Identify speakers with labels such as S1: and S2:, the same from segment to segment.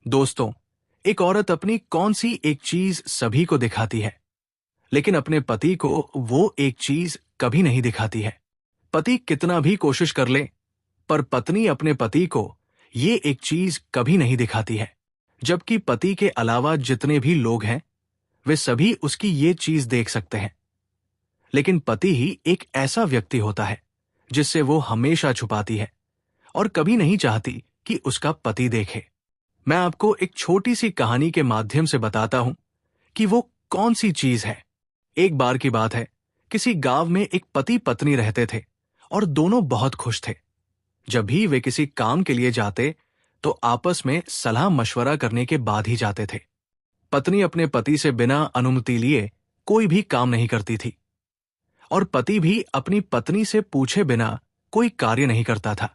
S1: दोस्तों, एक औरत अपनी कौन सी एक चीज सभी को दिखाती है, लेकिन अपने पति को वो एक चीज कभी नहीं दिखाती है। पति कितना भी कोशिश कर ले, पर पत्नी अपने पति को ये एक चीज कभी नहीं दिखाती है। जबकि पति के अलावा जितने भी लोग हैं, वे सभी उसकी ये चीज देख सकते हैं, लेकिन पति ही एक ऐसा व्यक्ति होता है जिससे वो हमेशा छुपाती है और कभी नहीं चाहती कि उसका पति देखे। मैं आपको एक छोटी सी कहानी के माध्यम से बताता हूं कि वो कौन सी चीज है। एक बार की बात है, किसी गांव में एक पति पत्नी रहते थे और दोनों बहुत खुश थे। जब भी वे किसी काम के लिए जाते तो आपस में सलाह मशवरा करने के बाद ही जाते थे। पत्नी अपने पति से बिना अनुमति लिए कोई भी काम नहीं करती थी और पति भी अपनी पत्नी से पूछे बिना कोई कार्य नहीं करता था।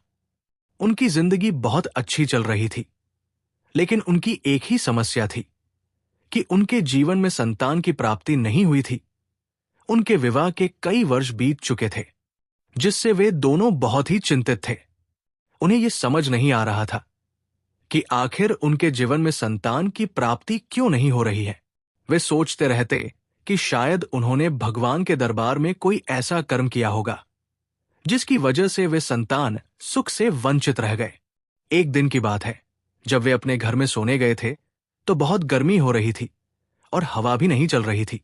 S1: उनकी जिंदगी बहुत अच्छी चल रही थी, लेकिन उनकी एक ही समस्या थी कि उनके जीवन में संतान की प्राप्ति नहीं हुई थी। उनके विवाह के कई वर्ष बीत चुके थे, जिससे वे दोनों बहुत ही चिंतित थे। उन्हें यह समझ नहीं आ रहा था कि आखिर उनके जीवन में संतान की प्राप्ति क्यों नहीं हो रही है। वे सोचते रहते कि शायद उन्होंने भगवान के दरबार में कोई ऐसा कर्म किया होगा जिसकी वजह से वे संतान सुख से वंचित रह गए। एक दिन की बात है, जब वे अपने घर में सोने गए थे तो बहुत गर्मी हो रही थी और हवा भी नहीं चल रही थी।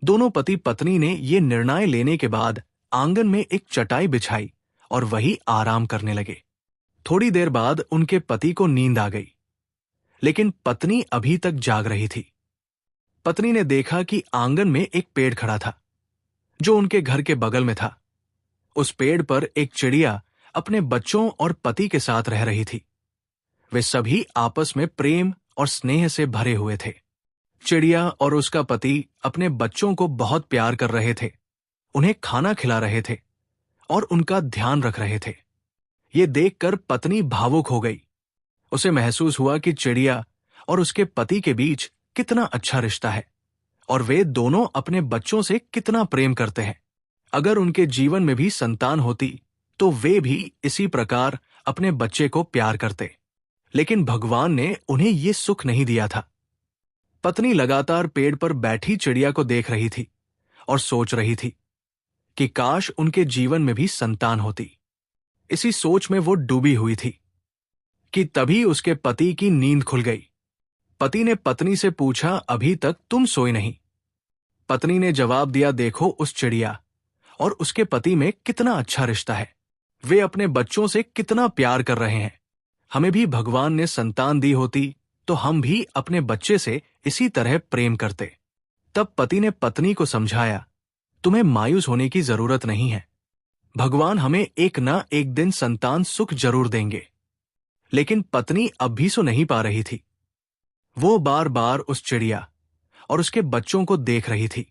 S1: दोनों पति पत्नी ने ये निर्णय लेने के बाद आंगन में एक चटाई बिछाई और वही आराम करने लगे। थोड़ी देर बाद उनके पति को नींद आ गई, लेकिन पत्नी अभी तक जाग रही थी। पत्नी ने देखा कि आंगन में एक पेड़ खड़ा था जो उनके घर के बगल में था। उस पेड़ पर एक चिड़िया अपने बच्चों और पति के साथ रह रही थी। वे सभी आपस में प्रेम और स्नेह से भरे हुए थे। चिड़िया और उसका पति अपने बच्चों को बहुत प्यार कर रहे थे, उन्हें खाना खिला रहे थे और उनका ध्यान रख रहे थे। ये देखकर पत्नी भावुक हो गई। उसे महसूस हुआ कि चिड़िया और उसके पति के बीच कितना अच्छा रिश्ता है और वे दोनों अपने बच्चों से कितना प्रेम करते हैं। अगर उनके जीवन में भी संतान होती तो वे भी इसी प्रकार अपने बच्चे को प्यार करते, लेकिन भगवान ने उन्हें ये सुख नहीं दिया था। पत्नी लगातार पेड़ पर बैठी चिड़िया को देख रही थी और सोच रही थी कि काश उनके जीवन में भी संतान होती। इसी सोच में वो डूबी हुई थी कि तभी उसके पति की नींद खुल गई। पति ने पत्नी से पूछा, अभी तक तुम सोई नहीं? पत्नी ने जवाब दिया, देखो उस चिड़िया और उसके पति में कितना अच्छा रिश्ता है, वे अपने बच्चों से कितना प्यार कर रहे हैं। हमें भी भगवान ने संतान दी होती तो हम भी अपने बच्चे से इसी तरह प्रेम करते। तब पति ने पत्नी को समझाया, तुम्हें मायूस होने की जरूरत नहीं है। भगवान हमें एक ना एक दिन संतान सुख जरूर देंगे। लेकिन पत्नी अब भी सो नहीं पा रही थी। वो बार बार उस चिड़िया और उसके बच्चों को देख रही थी।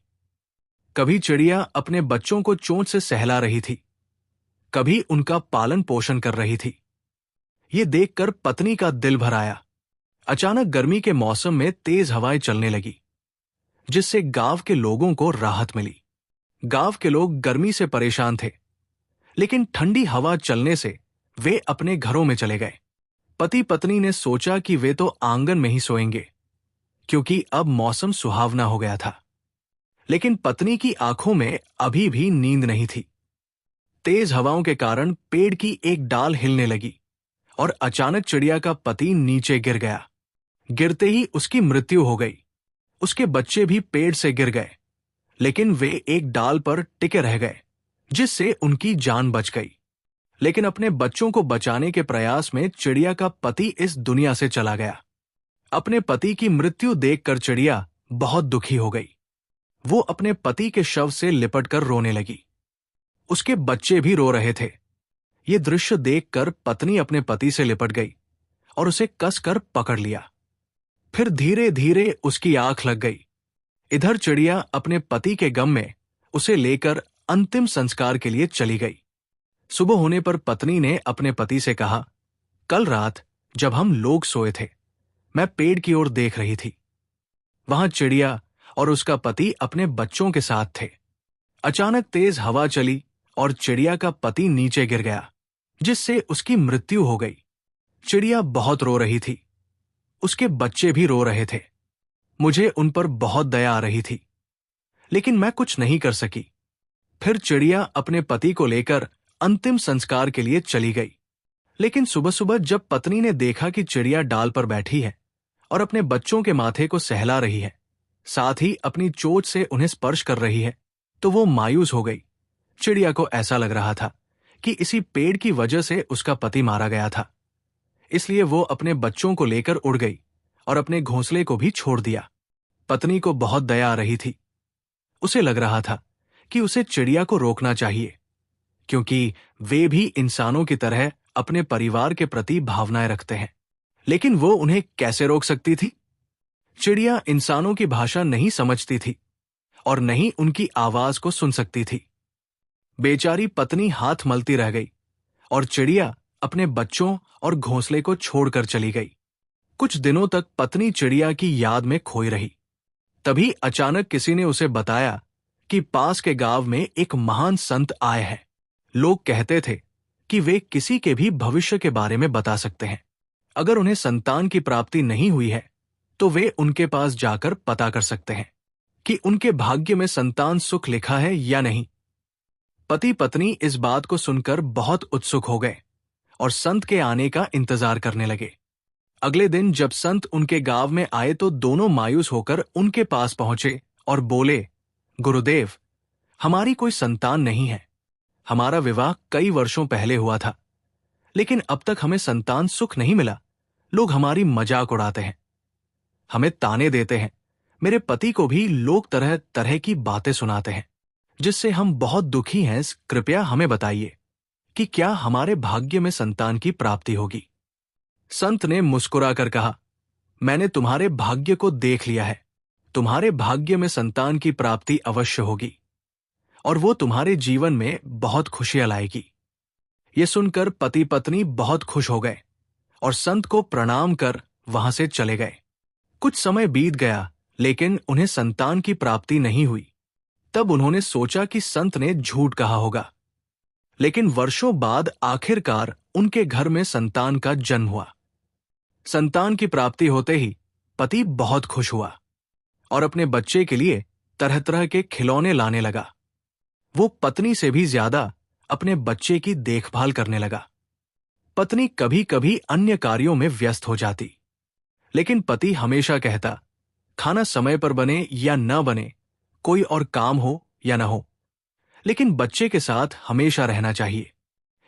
S1: कभी चिड़िया अपने बच्चों को चोंच से सहला रही थी, कभी उनका पालन पोषण कर रही थी। ये देखकर पत्नी का दिल भर आया। अचानक गर्मी के मौसम में तेज हवाएं चलने लगी, जिससे गांव के लोगों को राहत मिली। गांव के लोग गर्मी से परेशान थे, लेकिन ठंडी हवा चलने से वे अपने घरों में चले गए। पति पत्नी ने सोचा कि वे तो आंगन में ही सोएंगे, क्योंकि अब मौसम सुहावना हो गया था। लेकिन पत्नी की आंखों में अभी भी नींद नहीं थी। तेज हवाओं के कारण पेड़ की एक डाल हिलने लगी और अचानक चिड़िया का पति नीचे गिर गया। गिरते ही उसकी मृत्यु हो गई। उसके बच्चे भी पेड़ से गिर गए, लेकिन वे एक डाल पर टिके रह गए, जिससे उनकी जान बच गई। लेकिन अपने बच्चों को बचाने के प्रयास में चिड़िया का पति इस दुनिया से चला गया। अपने पति की मृत्यु देखकर चिड़िया बहुत दुखी हो गई। वो अपने पति के शव से लिपटकर रोने लगी। उसके बच्चे भी रो रहे थे। ये दृश्य देखकर पत्नी अपने पति से लिपट गई और उसे कसकर पकड़ लिया। फिर धीरे धीरे उसकी आंख लग गई। इधर चिड़िया अपने पति के गम में उसे लेकर अंतिम संस्कार के लिए चली गई। सुबह होने पर पत्नी ने अपने पति से कहा, कल रात जब हम लोग सोए थे, मैं पेड़ की ओर देख रही थी। वहां चिड़िया और उसका पति अपने बच्चों के साथ थे। अचानक तेज हवा चली और चिड़िया का पति नीचे गिर गया, जिससे उसकी मृत्यु हो गई। चिड़िया बहुत रो रही थी। उसके बच्चे भी रो रहे थे। मुझे उन पर बहुत दया आ रही थी, लेकिन मैं कुछ नहीं कर सकी। फिर चिड़िया अपने पति को लेकर अंतिम संस्कार के लिए चली गई। लेकिन सुबह सुबह जब पत्नी ने देखा कि चिड़िया डाल पर बैठी है और अपने बच्चों के माथे को सहला रही है, साथ ही अपनी चोंच से उन्हें स्पर्श कर रही है, तो वो मायूस हो गई। चिड़िया को ऐसा लग रहा था कि इसी पेड़ की वजह से उसका पति मारा गया था। इसलिए वो अपने बच्चों को लेकर उड़ गई और अपने घोंसले को भी छोड़ दिया। पत्नी को बहुत दया आ रही थी। उसे लग रहा था कि उसे चिड़िया को रोकना चाहिए, क्योंकि वे भी इंसानों की तरह अपने परिवार के प्रति भावनाएं रखते हैं। लेकिन वो उन्हें कैसे रोक सकती थी? चिड़िया इंसानों की भाषा नहीं समझती थी और नहीं उनकी आवाज को सुन सकती थी। बेचारी पत्नी हाथ मलती रह गई और चिड़िया अपने बच्चों और घोंसले को छोड़कर चली गई। कुछ दिनों तक पत्नी चिड़िया की याद में खोई रही। तभी अचानक किसी ने उसे बताया कि पास के गांव में एक महान संत आए हैं। लोग कहते थे कि वे किसी के भी भविष्य के बारे में बता सकते हैं। अगर उन्हें संतान की प्राप्ति नहीं हुई है तो वे उनके पास जाकर पता कर सकते हैं कि उनके भाग्य में संतान सुख लिखा है या नहीं। पति पत्नी इस बात को सुनकर बहुत उत्सुक हो गए और संत के आने का इंतजार करने लगे। अगले दिन जब संत उनके गांव में आए तो दोनों मायूस होकर उनके पास पहुंचे और बोले, गुरुदेव, हमारी कोई संतान नहीं है। हमारा विवाह कई वर्षों पहले हुआ था, लेकिन अब तक हमें संतान सुख नहीं मिला। लोग हमारी मजाक उड़ाते हैं, हमें ताने देते हैं। मेरे पति को भी लोग तरह तरह की बातें सुनाते हैं, जिससे हम बहुत दुखी हैं। कृपया हमें बताइए कि क्या हमारे भाग्य में संतान की प्राप्ति होगी। संत ने मुस्कुराकर कहा, मैंने तुम्हारे भाग्य को देख लिया है। तुम्हारे भाग्य में संतान की प्राप्ति अवश्य होगी और वो तुम्हारे जीवन में बहुत खुशियां लाएगी। ये सुनकर पति पत्नी बहुत खुश हो गए और संत को प्रणाम कर वहां से चले गए। कुछ समय बीत गया, लेकिन उन्हें संतान की प्राप्ति नहीं हुई। तब उन्होंने सोचा कि संत ने झूठ कहा होगा। लेकिन वर्षों बाद आखिरकार उनके घर में संतान का जन्म हुआ। संतान की प्राप्ति होते ही पति बहुत खुश हुआ और अपने बच्चे के लिए तरह तरह के खिलौने लाने लगा। वो पत्नी से भी ज्यादा अपने बच्चे की देखभाल करने लगा। पत्नी कभी कभी अन्य कार्यों में व्यस्त हो जाती, लेकिन पति हमेशा कहता, खाना समय पर बने या न बने, कोई और काम हो या न हो, लेकिन बच्चे के साथ हमेशा रहना चाहिए।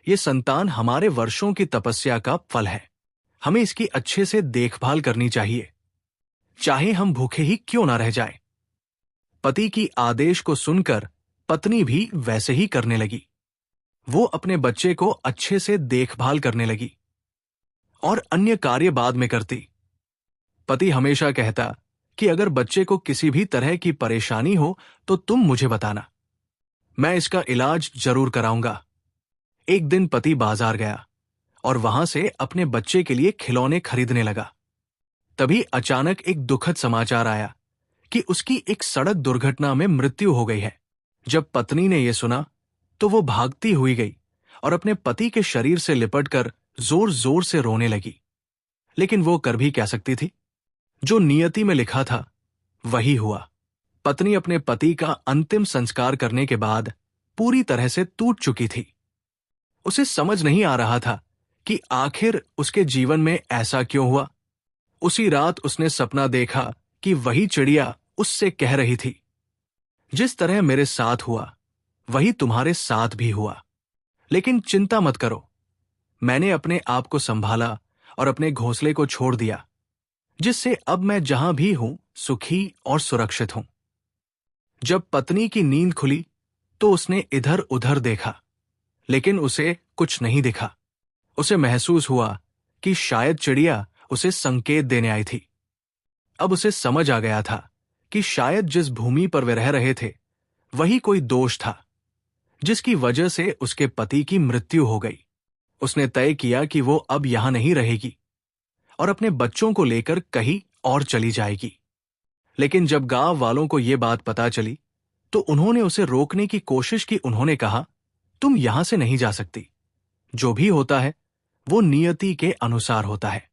S1: ये संतान हमारे वर्षों की तपस्या का फल है। हमें इसकी अच्छे से देखभाल करनी चाहिए, चाहे हम भूखे ही क्यों ना रह जाएं। पति की आदेश को सुनकर पत्नी भी वैसे ही करने लगी। वो अपने बच्चे को अच्छे से देखभाल करने लगी और अन्य कार्य बाद में करती। पति हमेशा कहता कि अगर बच्चे को किसी भी तरह की परेशानी हो तो तुम मुझे बताना, मैं इसका इलाज जरूर कराऊंगा। एक दिन पति बाजार गया और वहां से अपने बच्चे के लिए खिलौने खरीदने लगा। तभी अचानक एक दुखद समाचार आया कि उसकी एक सड़क दुर्घटना में मृत्यु हो गई है। जब पत्नी ने यह सुना तो वो भागती हुई गई और अपने पति के शरीर से लिपटकर जोर जोर से रोने लगी। लेकिन वो कर भी क्या सकती थी? जो नियति में लिखा था वही हुआ। पत्नी अपने पति का अंतिम संस्कार करने के बाद पूरी तरह से टूट चुकी थी। उसे समझ नहीं आ रहा था कि आखिर उसके जीवन में ऐसा क्यों हुआ। उसी रात उसने सपना देखा कि वही चिड़िया उससे कह रही थी, जिस तरह मेरे साथ हुआ वही तुम्हारे साथ भी हुआ, लेकिन चिंता मत करो, मैंने अपने आप को संभाला और अपने घोंसले को छोड़ दिया, जिससे अब मैं जहां भी हूं सुखी और सुरक्षित हूं। जब पत्नी की नींद खुली तो उसने इधर उधर देखा, लेकिन उसे कुछ नहीं दिखा। उसे महसूस हुआ कि शायद चिड़िया उसे संकेत देने आई थी। अब उसे समझ आ गया था कि शायद जिस भूमि पर वे रह रहे थे वही कोई दोष था, जिसकी वजह से उसके पति की मृत्यु हो गई। उसने तय किया कि वो अब यहां नहीं रहेगी और अपने बच्चों को लेकर कहीं और चली जाएगी। लेकिन जब गांव वालों को यह बात पता चली तो उन्होंने उसे रोकने की कोशिश की। उन्होंने कहा, तुम यहां से नहीं जा सकती। जो भी होता है वो नियति के अनुसार होता है।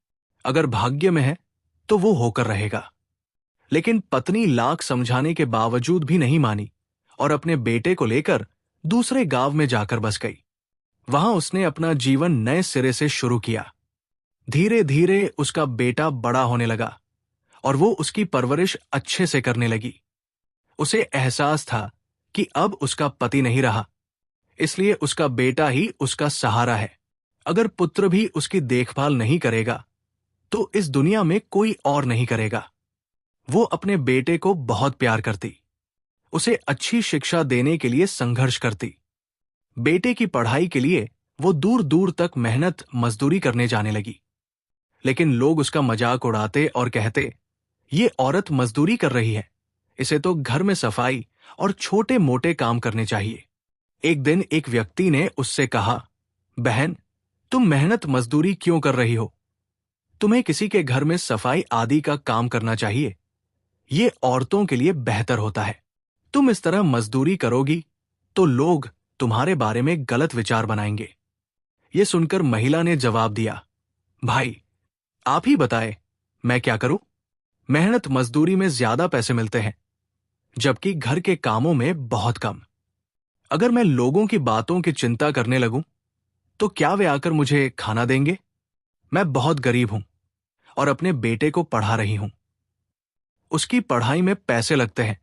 S1: अगर भाग्य में है तो वो होकर रहेगा। लेकिन पत्नी लाख समझाने के बावजूद भी नहीं मानी और अपने बेटे को लेकर दूसरे गांव में जाकर बस गई। वहां उसने अपना जीवन नए सिरे से शुरू किया। धीरे धीरे उसका बेटा बड़ा होने लगा और वो उसकी परवरिश अच्छे से करने लगी। उसे एहसास था कि अब उसका पति नहीं रहा, इसलिए उसका बेटा ही उसका सहारा है। अगर पुत्र भी उसकी देखभाल नहीं करेगा तो इस दुनिया में कोई और नहीं करेगा। वो अपने बेटे को बहुत प्यार करती, उसे अच्छी शिक्षा देने के लिए संघर्ष करती। बेटे की पढ़ाई के लिए वो दूर दूर तक मेहनत मजदूरी करने जाने लगी। लेकिन लोग उसका मजाक उड़ाते और कहते, ये औरत मजदूरी कर रही है, इसे तो घर में सफाई और छोटे मोटे काम करने चाहिए। एक दिन एक व्यक्ति ने उससे कहा, बहन, तुम मेहनत मजदूरी क्यों कर रही हो? तुम्हें किसी के घर में सफाई आदि का काम करना चाहिए। ये औरतों के लिए बेहतर होता है। तुम इस तरह मजदूरी करोगी तो लोग तुम्हारे बारे में गलत विचार बनाएंगे। ये सुनकर महिला ने जवाब दिया, भाई, आप ही बताए, मैं क्या करूं? मेहनत मजदूरी में ज्यादा पैसे मिलते हैं, जबकि घर के कामों में बहुत कम। अगर मैं लोगों की बातों की चिंता करने लगूं, तो क्या वे आकर मुझे खाना देंगे? मैं बहुत गरीब हूं और अपने बेटे को पढ़ा रही हूं। उसकी पढ़ाई में पैसे लगते हैं,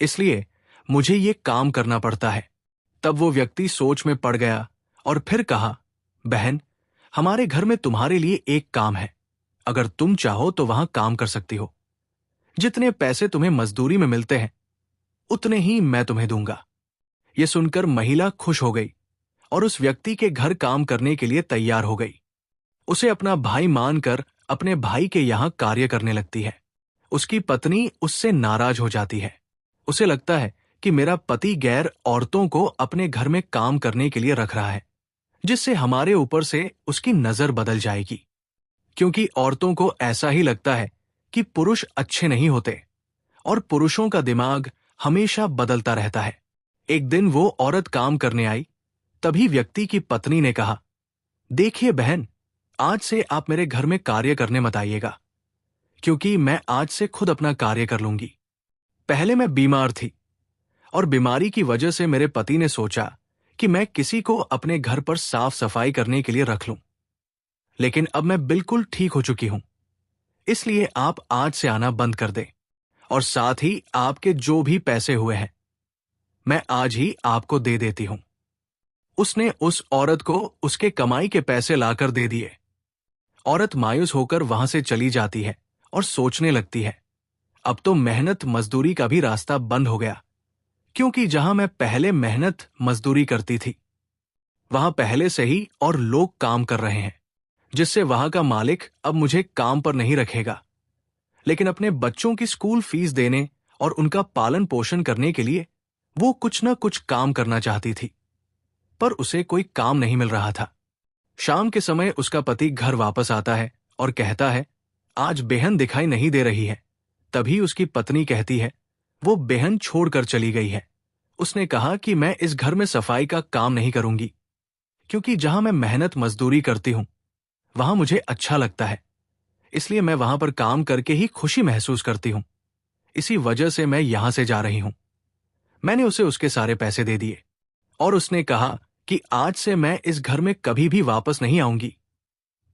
S1: इसलिए मुझे ये काम करना पड़ता है। तब वो व्यक्ति सोच में पड़ गया और फिर कहा, बहन, हमारे घर में तुम्हारे लिए एक काम है। अगर तुम चाहो तो वहां काम कर सकती हो। जितने पैसे तुम्हें मजदूरी में मिलते हैं, उतने ही मैं तुम्हें दूंगा। ये सुनकर महिला खुश हो गई और उस व्यक्ति के घर काम करने के लिए तैयार हो गई। उसे अपना भाई मानकर अपने भाई के यहां कार्य करने लगती है। उसकी पत्नी उससे नाराज हो जाती है। उसे लगता है कि मेरा पति गैर औरतों को अपने घर में काम करने के लिए रख रहा है, जिससे हमारे ऊपर से उसकी नजर बदल जाएगी। क्योंकि औरतों को ऐसा ही लगता है कि पुरुष अच्छे नहीं होते और पुरुषों का दिमाग हमेशा बदलता रहता है। एक दिन वो औरत काम करने आई, तभी व्यक्ति की पत्नी ने कहा, देखिए बहन, आज से आप मेरे घर में कार्य करने मत आइएगा, क्योंकि मैं आज से खुद अपना कार्य कर लूंगी। पहले मैं बीमार थी और बीमारी की वजह से मेरे पति ने सोचा कि मैं किसी को अपने घर पर साफ सफाई करने के लिए रख लूं। लेकिन अब मैं बिल्कुल ठीक हो चुकी हूं, इसलिए आप आज से आना बंद कर दें और साथ ही आपके जो भी पैसे हुए हैं, मैं आज ही आपको दे देती हूं। उसने उस औरत को उसके कमाई के पैसे लाकर दे दिए। औरत मायूस होकर वहां से चली जाती है और सोचने लगती है, अब तो मेहनत मजदूरी का भी रास्ता बंद हो गया, क्योंकि जहां मैं पहले मेहनत मजदूरी करती थी, वहां पहले से ही और लोग काम कर रहे हैं, जिससे वहां का मालिक अब मुझे काम पर नहीं रखेगा। लेकिन अपने बच्चों की स्कूल फीस देने और उनका पालन पोषण करने के लिए वो कुछ न कुछ काम करना चाहती थी, पर उसे कोई काम नहीं मिल रहा था। शाम के समय उसका पति घर वापस आता है और कहता है, आज बेहन दिखाई नहीं दे रही है। तभी उसकी पत्नी कहती है, वो बेहन छोड़कर चली गई है। उसने कहा कि मैं इस घर में सफाई का काम नहीं करूंगी, क्योंकि जहां मैं मेहनत मजदूरी करती हूं वहां मुझे अच्छा लगता है, इसलिए मैं वहां पर काम करके ही खुशी महसूस करती हूं। इसी वजह से मैं यहां से जा रही हूं। मैंने उसे उसके सारे पैसे दे दिए और उसने कहा कि आज से मैं इस घर में कभी भी वापस नहीं आऊंगी।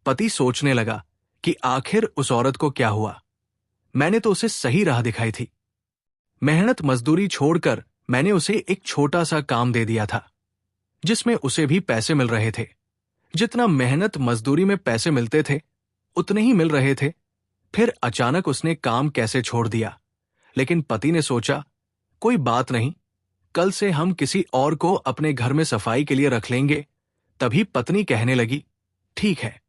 S1: पति सोचने लगा कि आखिर उस औरत को क्या हुआ, मैंने तो उसे सही राह दिखाई थी। मेहनत मजदूरी छोड़कर मैंने उसे एक छोटा सा काम दे दिया था, जिसमें उसे भी पैसे मिल रहे थे। जितना मेहनत मजदूरी में पैसे मिलते थे, उतने ही मिल रहे थे। फिर अचानक उसने काम कैसे छोड़ दिया। लेकिन पति ने सोचा, कोई बात नहीं, कल से हम किसी और को अपने घर में सफाई के लिए रख लेंगे। तभी पत्नी कहने लगी, ठीक है,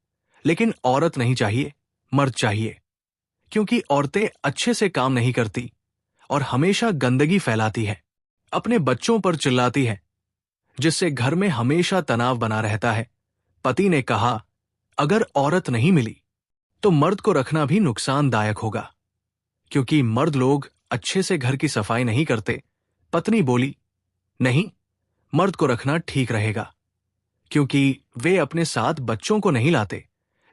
S1: लेकिन औरत नहीं चाहिए, मर्द चाहिए, क्योंकि औरतें अच्छे से काम नहीं करती और हमेशा गंदगी फैलाती है, अपने बच्चों पर चिल्लाती है, जिससे घर में हमेशा तनाव बना रहता है। पति ने कहा, अगर औरत नहीं मिली तो मर्द को रखना भी नुकसानदायक होगा, क्योंकि मर्द लोग अच्छे से घर की सफाई नहीं करते। पत्नी बोली, नहीं, मर्द को रखना ठीक रहेगा, क्योंकि वे अपने साथ बच्चों को नहीं लाते,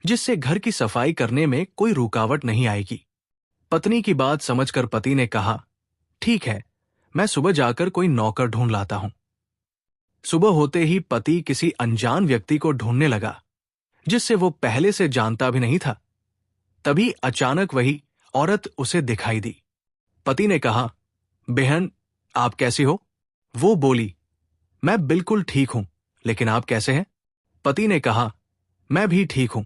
S1: जिससे घर की सफाई करने में कोई रुकावट नहीं आएगी। पत्नी की बात समझकर पति ने कहा, ठीक है, मैं सुबह जाकर कोई नौकर ढूंढ लाता हूं। सुबह होते ही पति किसी अनजान व्यक्ति को ढूंढने लगा, जिससे वो पहले से जानता भी नहीं था। तभी अचानक वही औरत उसे दिखाई दी। पति ने कहा, बहन, आप कैसी हो? वो बोली, मैं बिल्कुल ठीक हूं, लेकिन आप कैसे हैं? पति ने कहा, मैं भी ठीक हूं,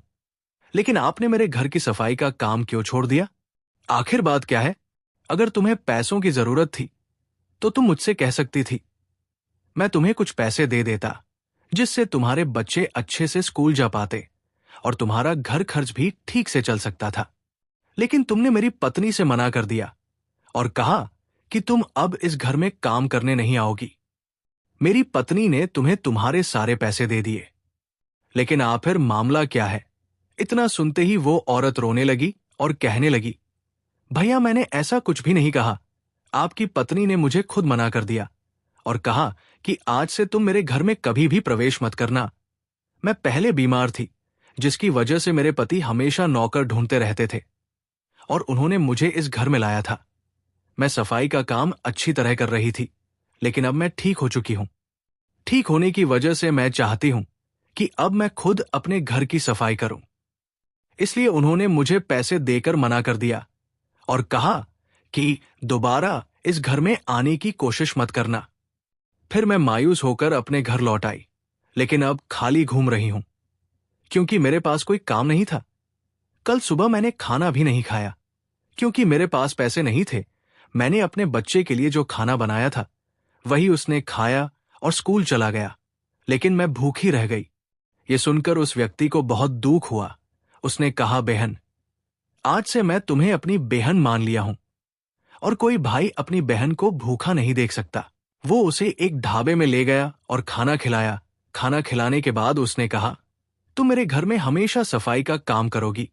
S1: लेकिन आपने मेरे घर की सफाई का काम क्यों छोड़ दिया? आखिर बात क्या है? अगर तुम्हें पैसों की जरूरत थी तो तुम मुझसे कह सकती थी। मैं तुम्हें कुछ पैसे दे देता, जिससे तुम्हारे बच्चे अच्छे से स्कूल जा पाते और तुम्हारा घर खर्च भी ठीक से चल सकता था। लेकिन तुमने मेरी पत्नी से मना कर दिया और कहा कि तुम अब इस घर में काम करने नहीं आओगी। मेरी पत्नी ने तुम्हें तुम्हारे सारे पैसे दे दिए। लेकिन आखिर मामला क्या है? इतना सुनते ही वो औरत रोने लगी और कहने लगी, भैया, मैंने ऐसा कुछ भी नहीं कहा। आपकी पत्नी ने मुझे खुद मना कर दिया और कहा कि आज से तुम मेरे घर में कभी भी प्रवेश मत करना। मैं पहले बीमार थी, जिसकी वजह से मेरे पति हमेशा नौकर ढूंढते रहते थे और उन्होंने मुझे इस घर में लाया था। मैं सफाई का काम अच्छी तरह कर रही थी, लेकिन अब मैं ठीक हो चुकी हूं। ठीक होने की वजह से मैं चाहती हूं कि अब मैं खुद अपने घर की सफाई करूं। इसलिए उन्होंने मुझे पैसे देकर मना कर दिया और कहा कि दोबारा इस घर में आने की कोशिश मत करना। फिर मैं मायूस होकर अपने घर लौट आई, लेकिन अब खाली घूम रही हूं, क्योंकि मेरे पास कोई काम नहीं था। कल सुबह मैंने खाना भी नहीं खाया, क्योंकि मेरे पास पैसे नहीं थे। मैंने अपने बच्चे के लिए जो खाना बनाया था, वही उसने खाया और स्कूल चला गया, लेकिन मैं भूखी रह गई। ये सुनकर उस व्यक्ति को बहुत दुख हुआ। उसने कहा, बहन, आज से मैं तुम्हें अपनी बहन मान लिया हूं और कोई भाई अपनी बहन को भूखा नहीं देख सकता। वो उसे एक ढाबे में ले गया और खाना खिलाया। खाना खिलाने के बाद उसने कहा, तुम मेरे घर में हमेशा सफाई का काम करोगी?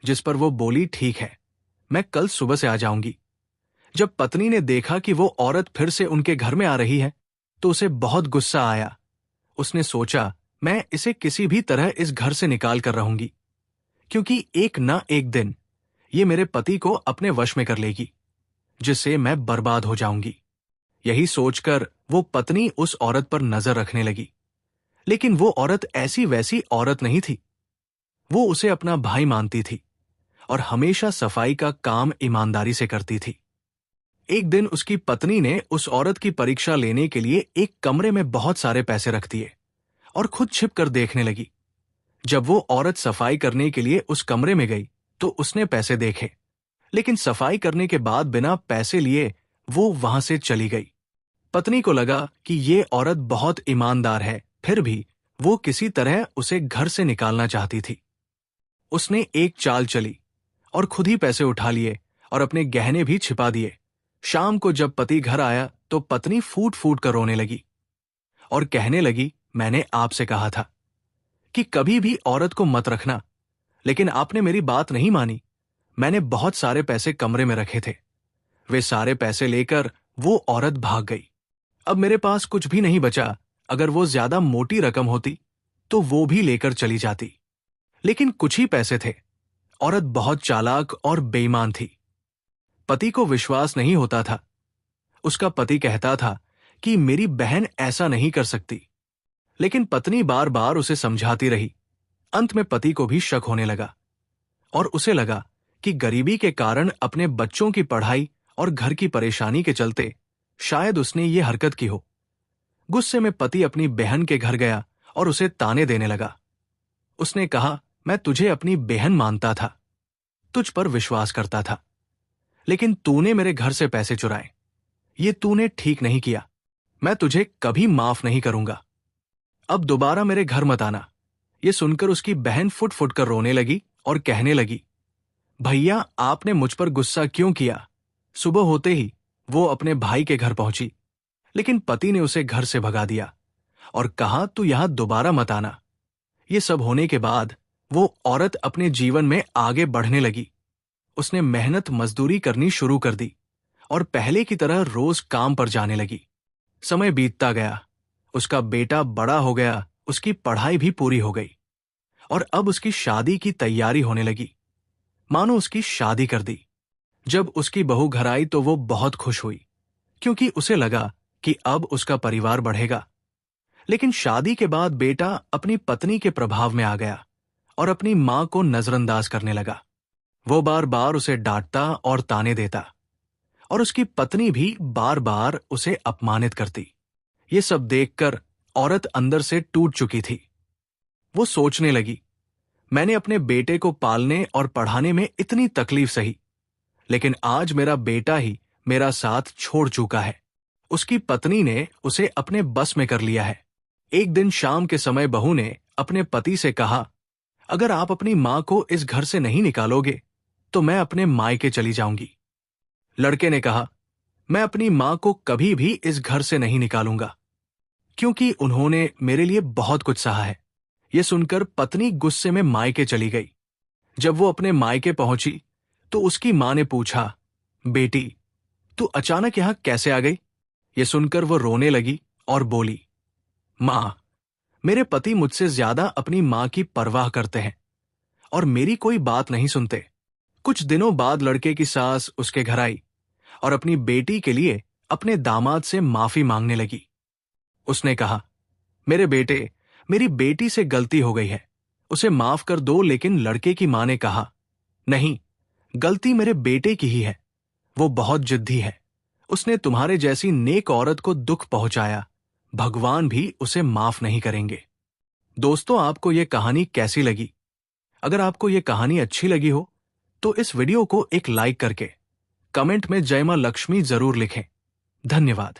S1: जिस पर वो बोली, ठीक है, मैं कल सुबह से आ जाऊंगी। जब पत्नी ने देखा कि वो औरत फिर से उनके घर में आ रही है, तो उसे बहुत गुस्सा आया। उसने सोचा, मैं इसे किसी भी तरह इस घर से निकाल कर रहूंगी, क्योंकि एक ना एक दिन ये मेरे पति को अपने वश में कर लेगी, जिससे मैं बर्बाद हो जाऊंगी। यही सोचकर वो पत्नी उस औरत पर नजर रखने लगी। लेकिन वो औरत ऐसी वैसी औरत नहीं थी। वो उसे अपना भाई मानती थी और हमेशा सफाई का काम ईमानदारी से करती थी। एक दिन उसकी पत्नी ने उस औरत की परीक्षा लेने के लिए एक कमरे में बहुत सारे पैसे रख दिए और खुद छिप कर देखने लगी। जब वो औरत सफाई करने के लिए उस कमरे में गई, तो उसने पैसे देखे, लेकिन सफाई करने के बाद बिना पैसे लिए वो वहां से चली गई। पत्नी को लगा कि ये औरत बहुत ईमानदार है, फिर भी वो किसी तरह उसे घर से निकालना चाहती थी। उसने एक चाल चली और खुद ही पैसे उठा लिए और अपने गहने भी छिपा दिए। शाम को जब पति घर आया, तो पत्नी फूट फूट कर रोने लगी और कहने लगी, मैंने आपसे कहा था कि कभी भी औरत को मत रखना, लेकिन आपने मेरी बात नहीं मानी। मैंने बहुत सारे पैसे कमरे में रखे थे। वे सारे पैसे लेकर वो औरत भाग गई। अब मेरे पास कुछ भी नहीं बचा। अगर वो ज्यादा मोटी रकम होती तो वो भी लेकर चली जाती, लेकिन कुछ ही पैसे थे। औरत बहुत चालाक और बेईमान थी। पति को विश्वास नहीं होता था। उसका पति कहता था कि मेरी बहन ऐसा नहीं कर सकती, लेकिन पत्नी बार बार उसे समझाती रही। अंत में पति को भी शक होने लगा और उसे लगा कि गरीबी के कारण अपने बच्चों की पढ़ाई और घर की परेशानी के चलते शायद उसने ये हरकत की हो। गुस्से में पति अपनी बहन के घर गया और उसे ताने देने लगा। उसने कहा, मैं तुझे अपनी बहन मानता था, तुझ पर विश्वास करता था, लेकिन तूने मेरे घर से पैसे चुराए। ये तूने ठीक नहीं किया। मैं तुझे कभी माफ नहीं करूंगा। अब दोबारा मेरे घर मत आना। ये सुनकर उसकी बहन फुट फुट कर रोने लगी और कहने लगी, भैया, आपने मुझ पर गुस्सा क्यों किया? सुबह होते ही वो अपने भाई के घर पहुंची, लेकिन पति ने उसे घर से भगा दिया और कहा, तू यहां दोबारा मत आना। ये सब होने के बाद वो औरत अपने जीवन में आगे बढ़ने लगी। उसने मेहनत मजदूरी करनी शुरू कर दी और पहले की तरह रोज काम पर जाने लगी। समय बीतता गया। उसका बेटा बड़ा हो गया, उसकी पढ़ाई भी पूरी हो गई और अब उसकी शादी की तैयारी होने लगी, मानो उसकी शादी कर दी। जब उसकी बहू घर आई तो वो बहुत खुश हुई, क्योंकि उसे लगा कि अब उसका परिवार बढ़ेगा। लेकिन शादी के बाद बेटा अपनी पत्नी के प्रभाव में आ गया और अपनी मां को नजरअंदाज करने लगा। वो बार बार उसे डांटता और ताने देता, और उसकी पत्नी भी बार बार उसे अपमानित करती। ये सब देखकर औरत अंदर से टूट चुकी थी। वो सोचने लगी, मैंने अपने बेटे को पालने और पढ़ाने में इतनी तकलीफ सही, लेकिन आज मेरा बेटा ही मेरा साथ छोड़ चुका है। उसकी पत्नी ने उसे अपने बस में कर लिया है। एक दिन शाम के समय बहू ने अपने पति से कहा, अगर आप अपनी मां को इस घर से नहीं निकालोगे तो मैं अपने मायके चली जाऊंगी। लड़के ने कहा, मैं अपनी मां को कभी भी इस घर से नहीं निकालूंगा, क्योंकि उन्होंने मेरे लिए बहुत कुछ सहा है। यह सुनकर पत्नी गुस्से में मायके चली गई। जब वो अपने मायके पहुंची तो उसकी मां ने पूछा, बेटी तू अचानक यहां कैसे आ गई? यह सुनकर वो रोने लगी और बोली, मां, मेरे पति मुझसे ज्यादा अपनी मां की परवाह करते हैं और मेरी कोई बात नहीं सुनते। कुछ दिनों बाद लड़के की सास उसके घर आई और अपनी बेटी के लिए अपने दामाद से माफी मांगने लगी। उसने कहा, मेरे बेटे, मेरी बेटी से गलती हो गई है, उसे माफ कर दो। लेकिन लड़के की मां ने कहा, नहीं, गलती मेरे बेटे की ही है। वो बहुत जिद्दी है, उसने तुम्हारे जैसी नेक औरत को दुख पहुंचाया, भगवान भी उसे माफ नहीं करेंगे। दोस्तों, आपको यह कहानी कैसी लगी? अगर आपको यह कहानी अच्छी लगी हो तो इस वीडियो को एक लाइक करके कमेंट में जय मां लक्ष्मी जरूर लिखें। धन्यवाद।